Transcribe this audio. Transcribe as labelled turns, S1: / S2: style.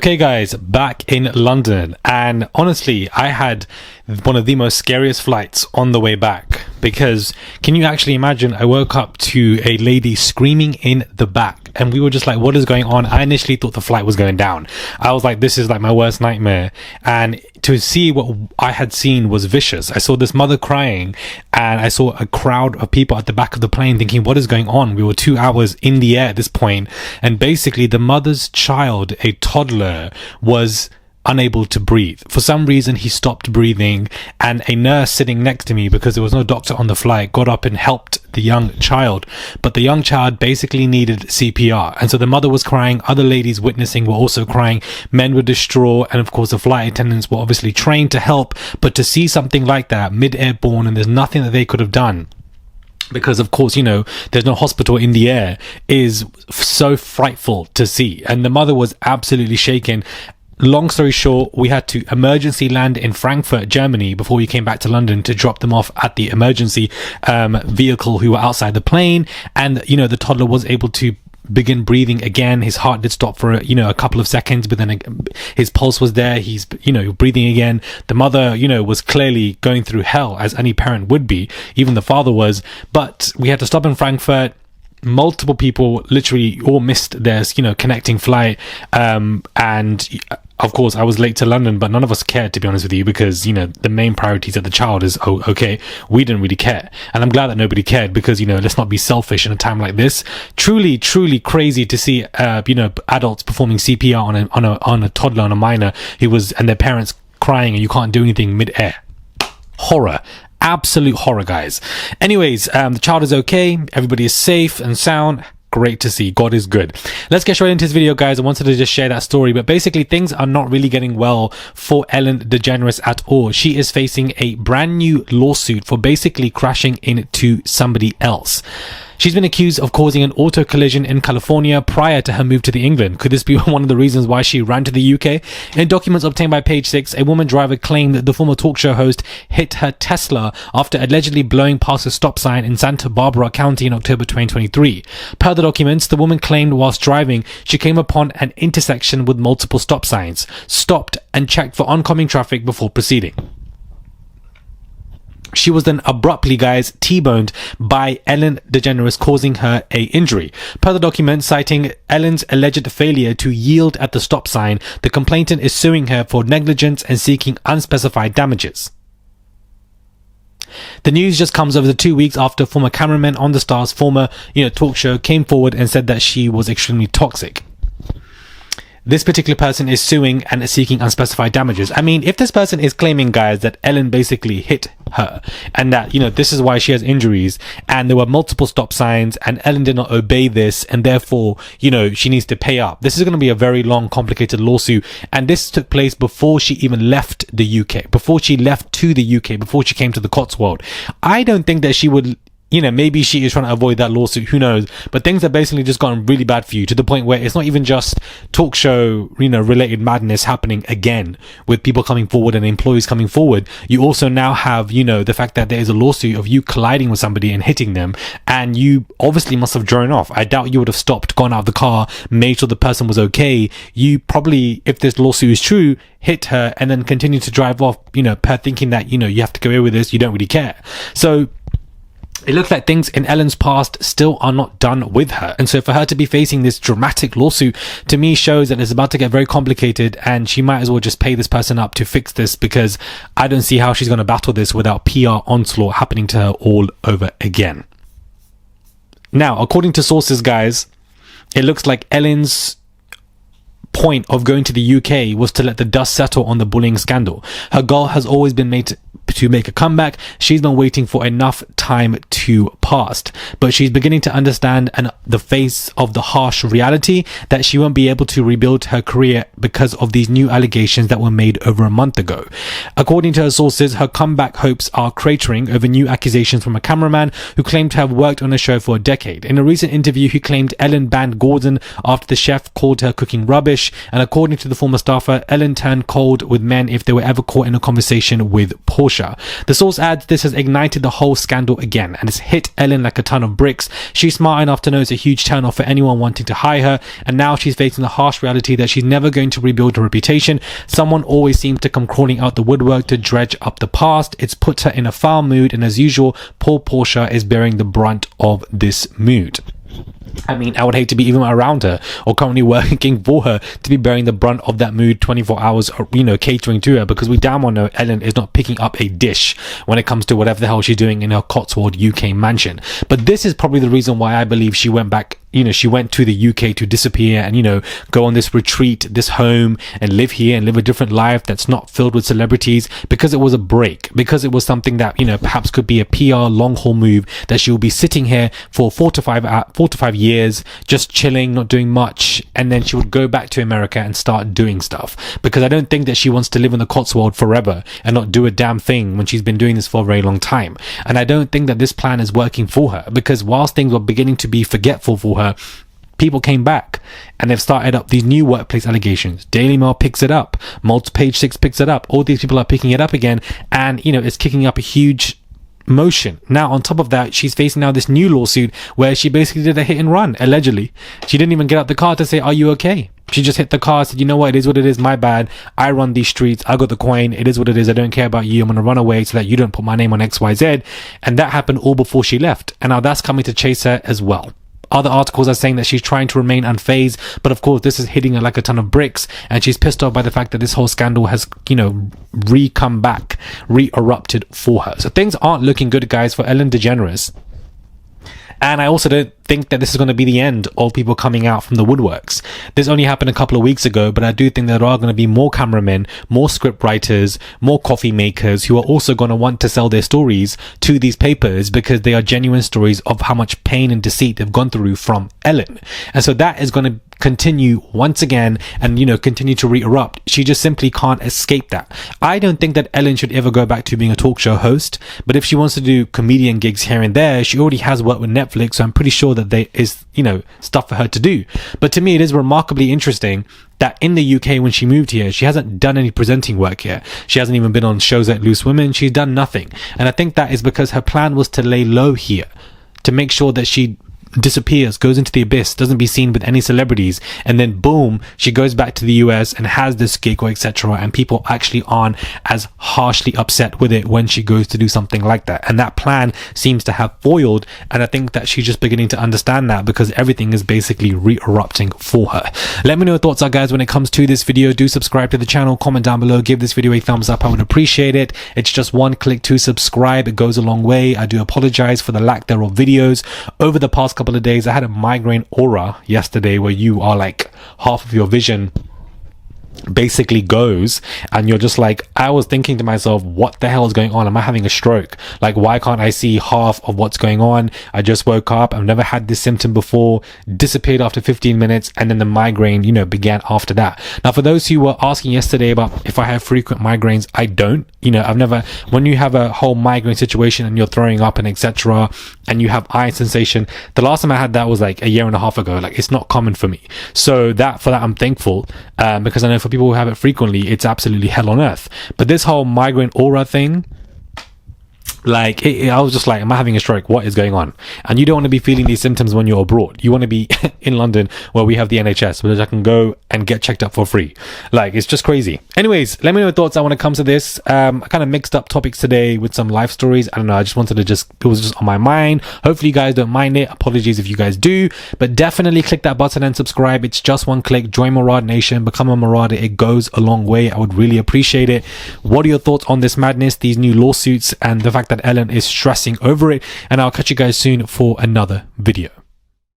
S1: Okay guys, back in London, and honestly I had one of the most scariest flights on the way back, because can you actually imagine, I woke up to a lady screaming in the back and we were just like, what is going on? I initially thought the flight was going down. I was like, this is like my worst nightmare. And to see what I had seen was vicious. I saw this mother crying and I saw a crowd of people at the back of the plane thinking, what is going on? We were 2 hours in the air at this point, and basically the mother's child, a toddler, was unable to breathe. For some reason he stopped breathing, and a nurse sitting next to me, because there was no doctor on the flight, got up and helped the young child, but the young child basically needed CPR. And so the mother was crying, other ladies witnessing were also crying, men were distraught, and of course the flight attendants were obviously trained to help. But to see something like that mid-airborne, and there's nothing that they could have done, because of course, you know, there's no hospital in the air, is so frightful to see. And the mother was absolutely shaken. Long story short, we had to emergency land in Frankfurt, Germany, before we came back to London to drop them off at the emergency vehicle who were outside the plane. And, you know, the toddler was able to begin breathing again. His heart did stop for a couple of seconds, but then his pulse was there. He's breathing again. The mother was clearly going through hell, as any parent would be. Even the father was. But we had to stop in Frankfurt. Multiple people literally all missed their connecting flight, and of course I was late to London, but none of us cared, to be honest with you, because the main priorities of the child is, oh okay, we didn't really care. And I'm glad that nobody cared, because let's not be selfish in a time like this. Truly crazy to see adults performing CPR on a toddler, on a minor who was, and their parents crying, and you can't do anything mid-air. Horror. Absolute horror, guys. Anyways, the child is okay, everybody is safe and sound. Great to see. God is good. Let's get straight into this video, guys. I wanted to just share that story, but basically things are not really getting well for Ellen DeGeneres at all. She is facing a brand new lawsuit for basically crashing into somebody else. She's been accused of causing an auto collision in California prior to her move to England. Could this be one of the reasons why she ran to the UK? In documents obtained by Page 6, a woman driver claimed that the former talk show host hit her Tesla after allegedly blowing past a stop sign in Santa Barbara County in October 2023. Per the documents, the woman claimed whilst driving, she came upon an intersection with multiple stop signs, stopped and checked for oncoming traffic before proceeding. She was then abruptly, guys, T-boned by Ellen DeGeneres, causing her a injury. Per the document citing Ellen's alleged failure to yield at the stop sign, the complainant is suing her for negligence and seeking unspecified damages. The news just comes over the 2 weeks after former cameraman on the Star's former talk show came forward and said that she was extremely toxic. This particular person is suing and seeking unspecified damages. I mean, if this person is claiming, guys, that Ellen basically hit her and that, this is why she has injuries, and there were multiple stop signs and Ellen did not obey this, and therefore, she needs to pay up. This is going to be a very long, complicated lawsuit. And this took place before she even left the UK, before she left to the UK, before she came to the Cotswold. I don't think that she would, maybe she is trying to avoid that lawsuit, who knows, but things have basically just gotten really bad for you, to the point where it's not even just talk show, related madness happening again with people coming forward and employees coming forward. You also now have, the fact that there is a lawsuit of you colliding with somebody and hitting them, and you obviously must have driven off. I doubt you would have stopped, gone out of the car, made sure the person was okay. You probably, if this lawsuit is true, hit her and then continue to drive off, per thinking that, you have to go away with this, you don't really care. So it looks like things in Ellen's past still are not done with her. And so for her to be facing this dramatic lawsuit, to me, shows that it's about to get very complicated, and she might as well just pay this person up to fix this, because I don't see how she's going to battle this without PR onslaught happening to her all over again. Now, according to sources, guys, it looks like Ellen's point of going to the UK was to let the dust settle on the bullying scandal. Her goal has always been made to make a comeback. She's been waiting for enough time to pass, but she's beginning to understand the face of the harsh reality that she won't be able to rebuild her career because of these new allegations that were made over a month ago. According to her sources, her comeback hopes are cratering over new accusations from a cameraman who claimed to have worked on the show for a decade. In a recent interview, he claimed Ellen banned Gordon after the chef called her cooking rubbish, and according to the former staffer, Ellen turned cold with men if they were ever caught in a conversation with Portia. Porsche. The source adds this has ignited the whole scandal again, and it's hit Ellen like a ton of bricks. She's smart enough to know it's a huge turnoff for anyone wanting to hire her, and now she's facing the harsh reality that she's never going to rebuild her reputation. Someone always seems to come crawling out the woodwork to dredge up the past. It's put her in a foul mood, and as usual, poor Porsche is bearing the brunt of this mood. I mean, I would hate to be even around her or currently working for her to be bearing the brunt of that mood 24 hours, catering to her, because we damn well know Ellen is not picking up a dish when it comes to whatever the hell she's doing in her Cotswold UK mansion. But this is probably the reason why I believe she went back. She went to the UK to disappear and, go on this retreat, this home, and live here and live a different life that's not filled with celebrities, because it was a break, because it was something that, perhaps could be a PR long haul move, that she will be sitting here for 4 to 5 years, just chilling, not doing much, and then she would go back to America and start doing stuff. Because I don't think that she wants to live in the Cotswold forever and not do a damn thing when she's been doing this for a very long time. And I don't think that this plan is working for her, because whilst things were beginning to be forgetful for her, people came back and they've started up these new workplace allegations. Daily Mail picks it up, Page 6 picks it up, all these people are picking it up again, and it's kicking up a huge motion. Now on top of that, she's facing now this new lawsuit where she basically did a hit and run, allegedly. She didn't even get out the car to say, "Are you okay?" She just hit the car, said, "You know what, it is what it is, my bad, I run these streets, I got the coin, it is what it is, I don't care about you, I'm gonna run away so that you don't put my name on XYZ." And that happened all before she left, and now that's coming to chase her as well. Other articles are saying that she's trying to remain unfazed, but of course this is hitting her like a ton of bricks, and she's pissed off by the fact that this whole scandal has, re-come back, re-erupted for her. So things aren't looking good, guys, for Ellen Degeneres. And I also don't think that this is going to be the end of people coming out from the woodworks. This only happened a couple of weeks ago, but I do think there are going to be more cameramen, more script writers, more coffee makers who are also going to want to sell their stories to these papers, because they are genuine stories of how much pain and deceit they've gone through from Ellen. And so that is going to continue once again and continue to re-erupt. She just simply can't escape that. I don't think that Ellen should ever go back to being a talk show host, but if she wants to do comedian gigs here and there, she already has worked with Netflix, so I'm pretty sure that there is stuff for her to do. But to me, it is remarkably interesting that in the UK, when she moved here, she hasn't done any presenting work here. She hasn't even been on shows like Loose Women. She's done nothing, and I think that is because her plan was to lay low here, to make sure that she disappears, goes into the abyss, doesn't be seen with any celebrities, and then boom, she goes back to the US and has this gig or etc., and people actually aren't as harshly upset with it when she goes to do something like that. And that plan seems to have foiled, and I think that she's just beginning to understand that, because everything is basically re-erupting for her. Let me know your thoughts are, guys, when it comes to this video. Do subscribe to the channel, comment down below, give this video a thumbs up, I would appreciate it. It's just one click to subscribe, it goes a long way. I do apologize for the lack thereof videos over the past couple of days. I had a migraine aura yesterday where you are like half of your vision basically goes, and you're just like, I was thinking to myself, what the hell is going on? Am I having a stroke? Like, why can't I see half of what's going on? I just woke up, I've never had this symptom before, disappeared after 15 minutes, and then the migraine began after that. Now, for those who were asking yesterday about if I have frequent migraines, I don't. I've never, when you have a whole migraine situation and you're throwing up and etc., and you have eye sensation, the last time I had that was like a year and a half ago. Like, it's not common for me, so for that I'm thankful, because I know for people who have it frequently, it's absolutely hell on earth. But this whole migraine aura thing, like, I was just like, am I having a stroke? What is going on? And you don't want to be feeling these symptoms when you're abroad. You want to be in London, where we have the NHS, where I can go and get checked up for free. Like, it's just crazy. Anyways, let me know your thoughts on when it comes to this. I kind of mixed up topics today with some life stories. I don't know, I just wanted to it was just on my mind. Hopefully you guys don't mind it. Apologies if you guys do, but definitely click that button and subscribe. It's just one click. Join Murad Nation, become a Murad. It goes a long way. I would really appreciate it. What are your thoughts on this madness, these new lawsuits, and the fact that Ellen is stressing over it? And I'll catch you guys soon for another video.